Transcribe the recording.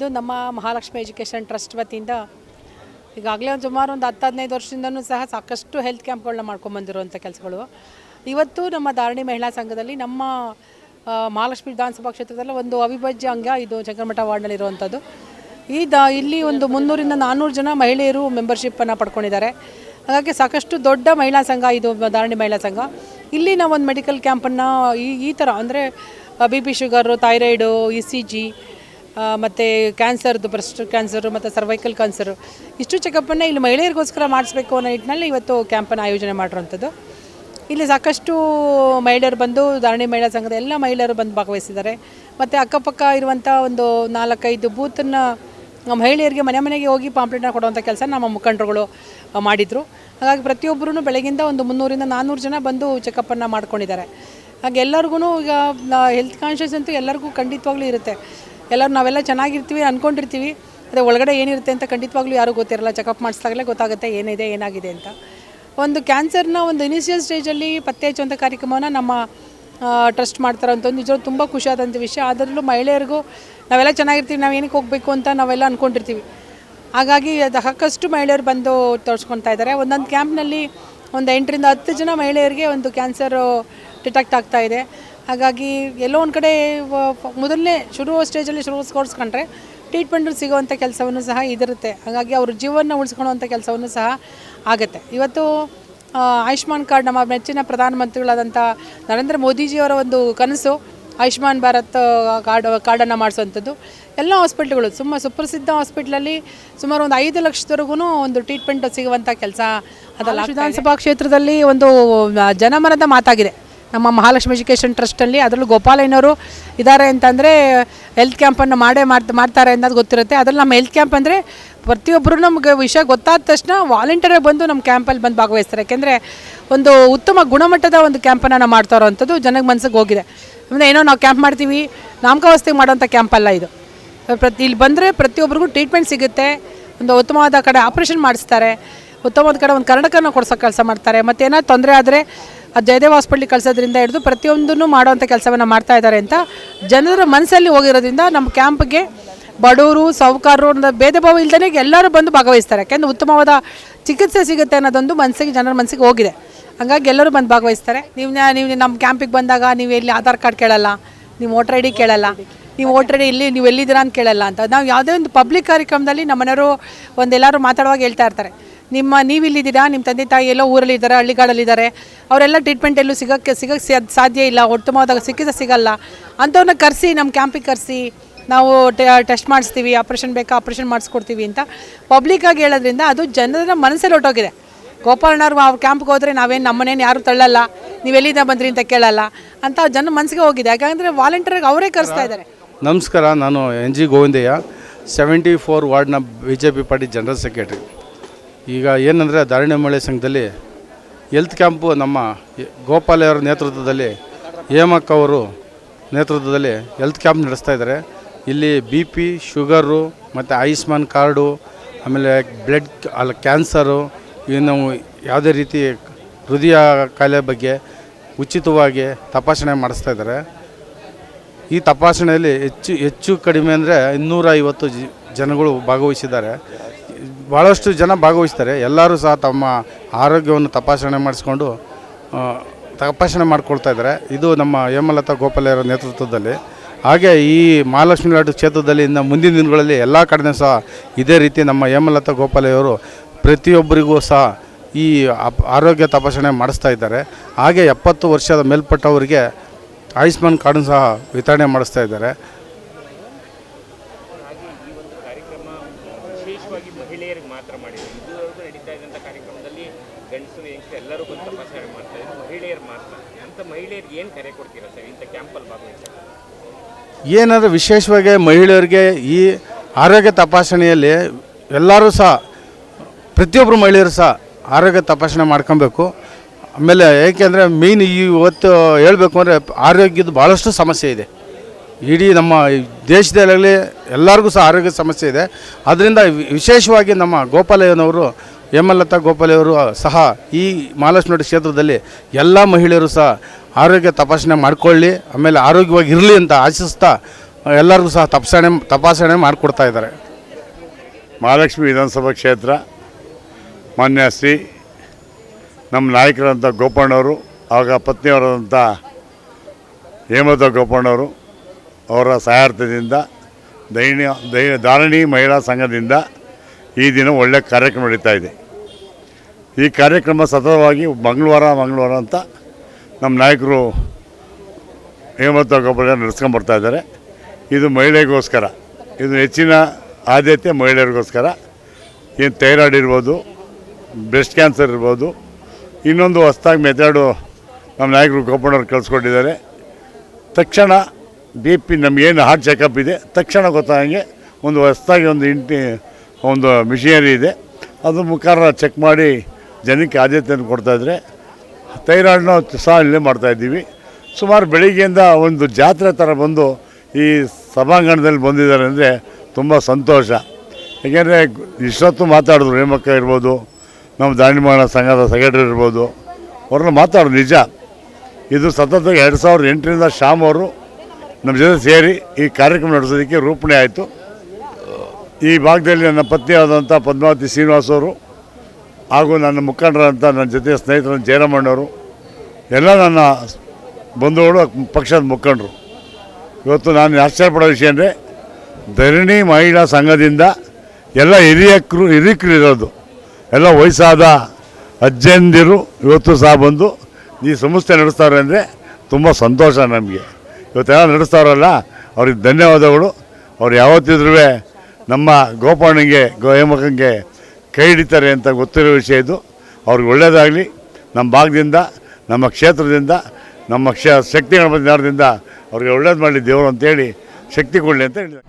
ಇದು ನಮ್ಮ Mahalakshmi education trust ವತಿಯಿಂದ ಈಗಾಗಲೇ ಸುಮಾರು ಒಂದು 10-15 ವರ್ಷದಿಂದನೂ ಸಹ ಸಾಕಷ್ಟು ಹೆಲ್ತ್ ಕ್ಯಾಂಪ್ಗಳನ್ನ ಮಾಡ್ಕೊಂಬಂದಿರುವಂಥ ಕೆಲಸಗಳು. ಇವತ್ತು ನಮ್ಮ ಧಾರಣಿ ಮಹಿಳಾ ಸಂಘದಲ್ಲಿ ನಮ್ಮ ಮಹಾಲಕ್ಷ್ಮಿ ವಿಧಾನಸಭಾ ಕ್ಷೇತ್ರದಲ್ಲಿ ಒಂದು ಅವಿಭಾಜ್ಯ ಅಂಗ ಇದು ಚಂದ್ರಮಠ ವಾರ್ಡ್ನಲ್ಲಿರುವಂಥದ್ದು. ಇಲ್ಲಿ ಒಂದು 300-400 ಜನ ಮಹಿಳೆಯರು ಮೆಂಬರ್ಶಿಪ್ಪನ್ನು ಪಡ್ಕೊಂಡಿದ್ದಾರೆ. ಹಾಗಾಗಿ ಸಾಕಷ್ಟು ದೊಡ್ಡ ಮಹಿಳಾ ಸಂಘ ಇದು ಧಾರಣಿ ಮಹಿಳಾ ಸಂಘ. ಇಲ್ಲಿ ನಾವು ಒಂದು ಮೆಡಿಕಲ್ ಕ್ಯಾಂಪನ್ನು ಈ ಥರ ಅಂದರೆ BP ಶುಗರು, ಥೈರಾಯ್ಡು, ECG ಮತ್ತು ಕ್ಯಾನ್ಸರ್ದು, ಬ್ರೆಸ್ಟ್ ಕ್ಯಾನ್ಸರು ಮತ್ತು ಸರ್ವೈಕಲ್ ಕ್ಯಾನ್ಸರು ಇಷ್ಟು ಚೆಕಪ್ಪನ್ನು ಇಲ್ಲಿ ಮಹಿಳೆಯರಿಗೋಸ್ಕರ ಮಾಡಿಸ್ಬೇಕು ಅನ್ನೋ ನಿಟ್ಟಿನಲ್ಲಿ ಇವತ್ತು ಕ್ಯಾಂಪನ್ನು ಆಯೋಜನೆ ಮಾಡಿರೋಂಥದ್ದು. ಇಲ್ಲಿ ಸಾಕಷ್ಟು ಮಹಿಳೆಯರು ಬಂದು ಧಾರಣಿ ಮಹಿಳಾ ಸಂಘದ ಎಲ್ಲ ಮಹಿಳೆಯರು ಬಂದು ಭಾಗವಹಿಸಿದ್ದಾರೆ. ಮತ್ತು ಅಕ್ಕಪಕ್ಕ ಇರುವಂಥ ಒಂದು 4-5 ಬೂತನ್ನು ಮಹಿಳೆಯರಿಗೆ ಮನೆಗೆ ಹೋಗಿ ಪಾಂಪ್ಲೆಟ್ನ ಕೊಡುವಂಥ ಕೆಲಸ ನಮ್ಮ ಮುಖಂಡರುಗಳು ಮಾಡಿದರು. ಹಾಗಾಗಿ ಪ್ರತಿಯೊಬ್ಬರೂ ಬೆಳಗಿಂದ ಒಂದು 300-400 ಜನ ಬಂದು ಚೆಕಪ್ಪನ್ನು ಮಾಡ್ಕೊಂಡಿದ್ದಾರೆ. ಹಾಗೆ ಎಲ್ಲರಿಗೂ ಈಗ ಹೆಲ್ತ್ ಕಾನ್ಷಿಯಸ್ ಅಂತೂ ಎಲ್ಲರಿಗೂ ಖಂಡಿತವಾಗ್ಲೂ ಇರುತ್ತೆ. ನಾವೆಲ್ಲ ಚೆನ್ನಾಗಿರ್ತೀವಿ ಅಂದ್ಕೊಂಡಿರ್ತೀವಿ, ಅದೇ ಒಳಗಡೆ ಏನಿರುತ್ತೆ ಅಂತ ಖಂಡಿತವಾಗ್ಲೂ ಯಾರೂ ಗೊತ್ತಿರಲ್ಲ. ಚೆಕಪ್ ಮಾಡಿಸಿದಾಗಲೇ ಗೊತ್ತಾಗುತ್ತೆ ಏನಿದೆ ಏನಾಗಿದೆ ಅಂತ. ಒಂದು ಕ್ಯಾನ್ಸರ್ನ ಒಂದು ಇನಿಷಿಯಲ್ ಸ್ಟೇಜಲ್ಲಿ ಪತ್ತೆ ಹಚ್ಚುವಂಥ ಕಾರ್ಯಕ್ರಮವನ್ನು ನಮ್ಮ ಟ್ರಸ್ಟ್ ಮಾಡ್ತಾರಂಥದ್ದು ನಿಜವಾಗ್ಲೂ ತುಂಬ ಖುಷಿಯಾದಂಥ ವಿಷಯ. ಅದರಲ್ಲೂ ಮಹಿಳೆಯರಿಗೂ ನಾವೆಲ್ಲ ಚೆನ್ನಾಗಿರ್ತೀವಿ, ನಾವು ಏನಕ್ಕೆ ಹೋಗಬೇಕು ಅಂತ ನಾವೆಲ್ಲ ಅಂದ್ಕೊಂಡಿರ್ತೀವಿ. ಹಾಗಾಗಿ ಅದು ಸಾಕಷ್ಟು ಮಹಿಳೆಯರು ಬಂದು ತೋರಿಸ್ಕೊತಾ ಇದ್ದಾರೆ. ಒಂದೊಂದು ಕ್ಯಾಂಪ್ನಲ್ಲಿ ಒಂದು 8-10 ಜನ ಮಹಿಳೆಯರಿಗೆ ಒಂದು ಕ್ಯಾನ್ಸರು ಡಿಟೆಕ್ಟ್ ಆಗ್ತಾ ಇದೆ. ಹಾಗಾಗಿ ಎಲ್ಲೋ ಒಂದು ಕಡೆ ಮೊದಲನೇ ಸ್ಟೇಜಲ್ಲಿ ಶುರುವಿಸ್ಕೊಂಡ್ರೆ ಟ್ರೀಟ್ಮೆಂಟ್ ಸಿಗುವಂಥ ಕೆಲಸವನ್ನು ಸಹ ಇದಿರುತ್ತೆ. ಹಾಗಾಗಿ ಅವ್ರ ಜೀವನ ಉಳಿಸ್ಕೊಳ್ಳುವಂಥ ಕೆಲಸವನ್ನು ಸಹ ಆಗುತ್ತೆ. ಇವತ್ತು ಆಯುಷ್ಮಾನ್ ಕಾರ್ಡ್ ನಮ್ಮ ಮೆಚ್ಚಿನ ಪ್ರಧಾನಮಂತ್ರಿಗಳಾದಂಥ ನರೇಂದ್ರ ಮೋದಿಜಿಯವರ ಒಂದು ಕನಸು ಆಯುಷ್ಮಾನ್ ಭಾರತ್ ಕಾರ್ಡನ್ನು ಮಾಡಿಸುವಂಥದ್ದು. ಎಲ್ಲ ಹಾಸ್ಪಿಟ್ಲ್ಗಳು ಸುಪ್ರಸಿದ್ಧ ಹಾಸ್ಪಿಟ್ಲಲ್ಲಿ ಸುಮಾರು ಒಂದು 5 ಲಕ್ಷದವರೆಗೂ ಒಂದು ಟ್ರೀಟ್ಮೆಂಟ್ ಸಿಗುವಂಥ ಕೆಲಸ ಅದಲ್ಲ. ವಿಧಾನಸಭಾ ಕ್ಷೇತ್ರದಲ್ಲಿ ಒಂದು ಜನಮನದ ಮಾತಾಗಿದೆ ನಮ್ಮ ಮಹಾಲಕ್ಷ್ಮಿ ಎಜುಕೇಷನ್ ಟ್ರಸ್ಟಲ್ಲಿ. ಅದರಲ್ಲೂ ಗೋಪಾಲಯ್ಯನವರು ಇದ್ದಾರೆ ಅಂತಂದರೆ ಹೆಲ್ತ್ ಕ್ಯಾಂಪನ್ನು ಮಾಡ್ತಾರೆ ಅನ್ನೋದು ಗೊತ್ತಿರುತ್ತೆ. ಅದರಲ್ಲಿ ನಮ್ಮ ಹೆಲ್ತ್ ಕ್ಯಾಂಪ್ ಅಂದರೆ ಪ್ರತಿಯೊಬ್ಬರು ನಮಗೆ ವಿಷಯ ಗೊತ್ತಾದ ತಕ್ಷಣ ವಾಲಂಟಿಯರಾಗಿ ಬಂದು ನಮ್ಮ ಕ್ಯಾಂಪಲ್ಲಿ ಬಂದು ಭಾಗವಹಿಸ್ತಾರೆ. ಯಾಕೆಂದರೆ ಒಂದು ಉತ್ತಮ ಗುಣಮಟ್ಟದ ಒಂದು ಕ್ಯಾಂಪನ್ನು ನಾವು ಮಾಡ್ತಾ ಇರೋವಂಥದ್ದು ಜನಕ್ಕೆ ಮನಸ್ಸಿಗೆ ಹೋಗಿದೆ. ಅಂದರೆ ಏನೋ ನಾವು ಕ್ಯಾಂಪ್ ಮಾಡ್ತೀವಿ ನಾಮಕಾವಸ್ಥೆಗೆ ಮಾಡೋವಂಥ ಕ್ಯಾಂಪಲ್ಲ ಇದು. ಇಲ್ಲಿ ಬಂದರೆ ಪ್ರತಿಯೊಬ್ಬರಿಗೂ ಟ್ರೀಟ್ಮೆಂಟ್ ಸಿಗುತ್ತೆ. ಒಂದು ಉತ್ತಮವಾದ ಕಡೆ ಆಪ್ರೇಷನ್ ಮಾಡಿಸ್ತಾರೆ, ಉತ್ತಮವಾದ ಕಡೆ ಒಂದು ಕರ್ನಾಟಕನ ಕೊಡ್ಸೋ ಕೆಲಸ ಮಾಡ್ತಾರೆ. ಮತ್ತು ಏನಾದ್ರು ತೊಂದರೆ ಆದರೆ ಅದು ಜಯದೇವ್ ಹಾಸ್ಪಿಟ್ಲಿಗೆ ಕಳಿಸೋದ್ರಿಂದ ಹಿಡಿದು ಪ್ರತಿಯೊಂದನ್ನು ಮಾಡೋವಂಥ ಕೆಲಸವನ್ನು ಮಾಡ್ತಾ ಇದ್ದಾರೆ ಅಂತ ಜನರ ಮನಸ್ಸಲ್ಲಿ ಹೋಗಿರೋದ್ರಿಂದ ನಮ್ಮ ಕ್ಯಾಂಪ್ಗೆ ಬಡವರು ಸಾಹುಕಾರರು ಭೇದ ಭಾವ ಇಲ್ಲದೇ ಎಲ್ಲರೂ ಬಂದು ಭಾಗವಹಿಸ್ತಾರೆ. ಯಾಕೆಂದರೆ ಉತ್ತಮವಾದ ಚಿಕಿತ್ಸೆ ಸಿಗುತ್ತೆ ಅನ್ನೋದೊಂದು ಜನರ ಮನಸ್ಸಿಗೆ ಹೋಗಿದೆ. ಹಾಗಾಗಿ ಎಲ್ಲರೂ ಬಂದು ಭಾಗವಹಿಸ್ತಾರೆ. ನೀವು ನಮ್ಮ ಕ್ಯಾಂಪಿಗೆ ಬಂದಾಗ ನೀವು ಎಲ್ಲಿ ಆಧಾರ್ ಕಾರ್ಡ್ ಕೇಳಲ್ಲ, ನೀವು ವೋಟರ್ ID ಕೇಳಲ್ಲ, ನೀವು ವೋಟರ್ ID ಇಲ್ಲಿ ನೀವು ಎಲ್ಲಿದ್ದೀರಾ ಅಂತ ಕೇಳಲ್ಲ ಅಂತ. ನಾವು ಯಾವುದೇ ಒಂದು ಪಬ್ಲಿಕ್ ಕಾರ್ಯಕ್ರಮದಲ್ಲಿ ನಮ್ಮ ಮನೆಯವರು ಎಲ್ಲರೂ ಮಾತಾಡುವಾಗ ಹೇಳ್ತಾ ಇರ್ತಾರೆ, ನೀವು ಇಲ್ಲಿದ್ದೀರಾ, ನಿಮ್ಮ ತಂದೆ ತಾಯಿ ಎಲ್ಲೋ ಊರಲ್ಲಿದ್ದಾರೆ, ಹಳ್ಳಿಗಾಡಲ್ಲಿದ್ದಾರೆ, ಅವರೆಲ್ಲ ಟ್ರೀಟ್ಮೆಂಟ್ ಎಲ್ಲೂ ಸಿಗೋಕ್ಕೆ ಸಾಧ್ಯ ಇಲ್ಲ, ಉತ್ತಮವಾದ ಚಿಕಿತ್ಸೆ ಸಿಗಲ್ಲ ಅಂಥವ್ರನ್ನ ಕರೆಸಿ ನಮ್ಮ ಕ್ಯಾಂಪಿಗೆ ಕರೆಸಿ ನಾವು ಟೆಸ್ಟ್ ಮಾಡಿಸ್ತೀವಿ, ಆಪ್ರೇಷನ್ ಬೇಕಾ ಆಪ್ರೇಷನ್ ಮಾಡಿಸ್ಕೊಡ್ತೀವಿ ಅಂತ ಪಬ್ಲಿಕ್ಕಾಗಿ ಹೇಳೋದ್ರಿಂದ ಅದು ಜನರ ಮನಸ್ಸಲ್ಲಿ ಹೊಟ್ಟೋಗಿದೆ. ಗೋಪಾಲಣ್ಣವ್ರು ಅವ್ರ ಕ್ಯಾಂಪ್ಗೆ ಹೋದರೆ ನಮ್ಮನೇನು ಯಾರು ತಳ್ಳಲ್ಲ, ನೀವು ಎಲ್ಲಿಂದ ಬಂದ್ರಿ ಅಂತ ಕೇಳಲ್ಲ ಅಂತ ಜನ ಮನಸ್ಸಿಗೆ ಹೋಗಿದೆ. ಯಾಕಂದರೆ ವಾಲಂಟಿಯರ್ಗೆ ಅವರೇ ಕರೆಸ್ತಾ ಇದ್ದಾರೆ. ನಮಸ್ಕಾರ, ನಾನು NG ಗೋವಿಂದಯ್ಯ, 74 ವಾರ್ಡ್ನ BJP ಪಾರ್ಟಿ ಜನರಲ್ ಸೆಕ್ರೆಟರಿ. ಈಗ ಏನಂದರೆ ಧಾರಣಿ ಮಹಿಳಾ ಸಂಘದಲ್ಲಿ ಹೆಲ್ತ್ ಕ್ಯಾಂಪು ನಮ್ಮ ಗೋಪಾಲಯ್ಯವರ ನೇತೃತ್ವದಲ್ಲಿ, ಹೇಮಕ್ಕ ಅವರು ನೇತೃತ್ವದಲ್ಲಿ ಹೆಲ್ತ್ ಕ್ಯಾಂಪ್ ನಡೆಸ್ತಾ ಇದ್ದಾರೆ. ಇಲ್ಲಿ BP ಶುಗರು ಮತ್ತು ಆಯುಷ್ಮಾನ್ ಕಾರ್ಡು, ಆಮೇಲೆ ಬ್ಲಡ್ ಕ್ಯಾನ್ಸರು, ಇನ್ನು ಯಾವುದೇ ರೀತಿ ಹೃದಯ ಕಾಯಿಲೆ ಬಗ್ಗೆ ಉಚಿತವಾಗಿ ತಪಾಸಣೆ ಮಾಡಿಸ್ತಾ ಇದ್ದಾರೆ. ಈ ತಪಾಸಣೆಯಲ್ಲಿ ಹೆಚ್ಚು ಕಡಿಮೆ ಅಂದರೆ 250 ಜನಗಳು ಭಾಗವಹಿಸಿದ್ದಾರೆ. ಭಾಳಷ್ಟು ಜನ ಭಾಗವಹಿಸ್ತಾರೆ. ಎಲ್ಲರೂ ಸಹ ತಮ್ಮ ಆರೋಗ್ಯವನ್ನು ತಪಾಸಣೆ ಮಾಡ್ಕೊಳ್ತಾ ಇದ್ದಾರೆ. ಇದು ನಮ್ಮ ಹೇಮಲತಾ ಗೋಪಾಲಯ್ಯರ ನೇತೃತ್ವದಲ್ಲಿ. ಹಾಗೆ ಈ ಮಹಾಲಕ್ಷ್ಮಿ ಲಾಡು ಕ್ಷೇತ್ರದಲ್ಲಿ ಇನ್ನು ಮುಂದಿನ ದಿನಗಳಲ್ಲಿ ಎಲ್ಲ ಕಡೆ ಸಹ ಇದೇ ರೀತಿ ನಮ್ಮ ಹೇಮಲತಾ ಗೋಪಾಲಯ್ಯವರು ಪ್ರತಿಯೊಬ್ಬರಿಗೂ ಸಹ ಈ ಆರೋಗ್ಯ ತಪಾಸಣೆ ಮಾಡಿಸ್ತಾ ಇದ್ದಾರೆ. ಹಾಗೆ 70 ವರ್ಷದ ಮೇಲ್ಪಟ್ಟವರಿಗೆ ಆಯುಷ್ಮಾನ್ ಕಾರ್ಡನ್ನು ಸಹ ವಿತರಣೆ ಮಾಡಿಸ್ತಾ ಇದ್ದಾರೆ. ಮಹಿಳೆಯರಿಗೆ ಮಾತ್ರ ಮಾಡಿದ್ರು. ಇದುವರೆಗೂ ನಡೀತಾ ಇದ್ದಂಥ ಕಾರ್ಯಕ್ರಮದಲ್ಲಿ ಗಂಡಸರು ಹೆಂಗಸರು ಎಲ್ಲರೂ ಬಂದು ತಪಾಸಣೆ ಮಾಡ್ತಾ ಇದ್ರು, ಮಹಿಳೆಯರು ಮಾತ್ರ. ಅಂತ ಮಹಿಳೆಯರಿಗೆ ಏನು ಕರೆ ಕೊಡ್ತೀರಾ ಸರ್ ಇಂಥ ಕ್ಯಾಂಪಲ್ಲಿ ಭಾಗವಹಿಸಿ? ಏನಾದರೂ ವಿಶೇಷವಾಗಿ ಮಹಿಳೆಯರಿಗೆ ಈ ಆರೋಗ್ಯ ತಪಾಸಣೆಯಲ್ಲಿ ಎಲ್ಲರೂ ಸಹ ಪ್ರತಿಯೊಬ್ಬರು ಮಹಿಳೆಯರು ಸಹ ಆರೋಗ್ಯ ತಪಾಸಣೆ ಮಾಡ್ಕೊಬೇಕು. ಆಮೇಲೆ ಏಕೆಂದರೆ ಮೇಯ್ನ್ ಇವತ್ತು ಹೇಳಬೇಕು ಅಂದರೆ ಆರೋಗ್ಯದ ಭಾಳಷ್ಟು ಸಮಸ್ಯೆ ಇದೆ. ಇಡೀ ನಮ್ಮ ದೇಶದಲ್ಲಿ ಎಲ್ಲರಿಗೂ ಸಹ ಆರೋಗ್ಯ ಸಮಸ್ಯೆ ಇದೆ. ಅದರಿಂದ ವಿಶೇಷವಾಗಿ ನಮ್ಮ ಗೋಪಾಲಯ್ಯನವರು, ಹೇಮಲತಾ ಗೋಪಾಲಯ್ಯವರು ಸಹ ಈ ಮಹಾಲಕ್ಷ್ಮಿ ಕ್ಷೇತ್ರದಲ್ಲಿ ಎಲ್ಲ ಮಹಿಳೆಯರು ಸಹ ಆರೋಗ್ಯ ತಪಾಸಣೆ ಮಾಡಿಕೊಳ್ಳಿ, ಆಮೇಲೆ ಆರೋಗ್ಯವಾಗಿ ಇರಲಿ ಅಂತ ಆಶಿಸ್ತಾ ಎಲ್ಲರಿಗೂ ಸಹ ತಪಾಸಣೆ ಮಾಡಿಕೊಡ್ತಾ ಇದ್ದಾರೆ. ಮಹಾಲಕ್ಷ್ಮಿ ವಿಧಾನಸಭಾ ಕ್ಷೇತ್ರ ಮಾನ್ಯ ಶ್ರೀ ನಮ್ಮ ನಾಯಕರಂಥ ಗೋಪಣ್ಣವರು ಆಗ ಪತ್ನಿಯವರಾದಂಥ ಹೇಮಲತಾ ಗೋಪಣ್ಣವರು ಅವರ ಸಹಾಯಾರ್ಥದಿಂದ ಧಾರಣಿ ಮಹಿಳಾ ಸಂಘದಿಂದ ಈ ದಿನ ಒಳ್ಳೆಯ ಕಾರ್ಯಕ್ರಮ ನಡೀತಾ ಇದೆ. ಈ ಕಾರ್ಯಕ್ರಮ ಸತತವಾಗಿ ಮಂಗಳವಾರ ಅಂತ ನಮ್ಮ ನಾಯಕರು ಹೇಮಲತಾ ಗೋಪಣ್ಣ ನಡೆಸ್ಕೊಂಡ್ಬರ್ತಾ ಇದ್ದಾರೆ. ಇದು ಮಹಿಳೆಗೋಸ್ಕರ, ಇದು ಹೆಚ್ಚಿನ ಆದ್ಯತೆ ಮಹಿಳೆಯರಿಗೋಸ್ಕರ. ಏನು ಥೈರಾಯ್ಡ್ ಇರ್ಬೋದು, ಬ್ರೆಸ್ಟ್ ಕ್ಯಾನ್ಸರ್ ಇರ್ಬೋದು, ಇನ್ನೊಂದು ಹೊಸದಾಗಿ ಮೆಥಡು ನಮ್ಮ ನಾಯಕರು ಗೋಪಣ್ಣವ್ರು ಕಳಿಸ್ಕೊಟ್ಟಿದ್ದಾರೆ. ತಕ್ಷಣ BP ನಮಗೇನು ಹಾರ್ಟ್ ಚೆಕಪ್ ಇದೆ ತಕ್ಷಣ ಗೊತ್ತಾಗಂಗೆ ಒಂದು ಹೊಸದಾಗಿ ಒಂದು ಮಿಷಿನರಿ ಇದೆ, ಅದು ಮುಖಾಂತರ ಚೆಕ್ ಮಾಡಿ ಜನಕ್ಕೆ ಆದ್ಯತೆಯನ್ನು ಕೊಡ್ತಾಯಿದ್ರೆ. ಥೈರಾಯ್ಡ್ನ ಸಹ ಇಲ್ಲೇ ಮಾಡ್ತಾಯಿದ್ದೀವಿ. ಸುಮಾರು ಬೆಳಿಗ್ಗೆಯಿಂದ ಒಂದು ಜಾತ್ರೆ ಥರ ಬಂದು ಈ ಸಭಾಂಗಣದಲ್ಲಿ ಬಂದಿದ್ದಾರೆ ಅಂದರೆ ತುಂಬ ಸಂತೋಷ. ಏಕೆಂದರೆ ಇಷ್ಟೊತ್ತು ಮಾತಾಡಿದ್ರು, ಹೇಮಕ್ಕ ಇರ್ಬೋದು, ನಮ್ಮ ಧಾರಣಿ ಮಹಿಳಾ ಸಂಘದ ಸೆಕ್ರೆಟರಿ ಇರ್ಬೋದು, ಅವ್ರನ್ನ ಮಾತಾಡೋದು ನಿಜ. ಇದು ಸತತ 2008ರಿಂದ ಶ್ಯಾಮ್ ಅವರು ನಮ್ಮ ಜೊತೆ ಸೇರಿ ಈ ಕಾರ್ಯಕ್ರಮ ನಡೆಸೋದಕ್ಕೆ ರೂಪಣೆ ಆಯಿತು. ಈ ಭಾಗದಲ್ಲಿ ನನ್ನ ಪತ್ನಿಯಾದಂಥ ಪದ್ಮಾವತಿ ಶ್ರೀನಿವಾಸ್ ಅವರು ಹಾಗೂ ನನ್ನ ಮುಖಂಡರಂಥ ನನ್ನ ಜೊತೆ ಸ್ನೇಹಿತರು ಜಯರಾಮಣ್ಣವರು, ಎಲ್ಲ ನನ್ನ ಬಂಧುಗಳು, ಪಕ್ಷದ ಮುಖಂಡರು. ಇವತ್ತು ನಾನು ಆಶ್ಚರ್ಯಪಡೋ ವಿಷಯ ಅಂದರೆ ಧರಣಿ ಮಹಿಳಾ ಸಂಘದಿಂದ ಎಲ್ಲ ಹಿರಿಯರು ಇರೋದು, ಎಲ್ಲ ವಯಸ್ಸಾದ ಅಜ್ಜಂದಿರು ಇವತ್ತು ಸಹ ಬಂದು ಈ ಸಂಸ್ಥೆ ನಡೆಸ್ತಾರೆ ಅಂದರೆ ತುಂಬ ಸಂತೋಷ ನಮಗೆ. ಇವತ್ತೆಲ್ಲ ನಡೆಸ್ತಾರಲ್ಲ ಅವ್ರಿಗೆ ಧನ್ಯವಾದಗಳು. ಅವ್ರು ಯಾವತ್ತಿದ್ರೂ ನಮ್ಮ ಗೋಪಣ್ಣಂಗೆ ಹೇಮಕ್ಕಂಗೆ ಕೈ ಹಿಡಿತಾರೆ ಅಂತ ಗೊತ್ತಿರೋ ವಿಷಯ ಇದು. ಅವ್ರಿಗೆ ಒಳ್ಳೆಯದಾಗಲಿ. ನಮ್ಮ ಭಾಗದಿಂದ, ನಮ್ಮ ಕ್ಷೇತ್ರದಿಂದ, ನಮ್ಮ ಶಕ್ತಿ ಗಣಪತಿ ನಾಡದಿಂದ ಅವ್ರಿಗೆ ಒಳ್ಳೇದು ಮಾಡಲಿ ದೇವರು ಅಂತೇಳಿ, ಶಕ್ತಿ ಕೊಡಲಿ ಅಂತ ಹೇಳಿದ್ದಾರೆ.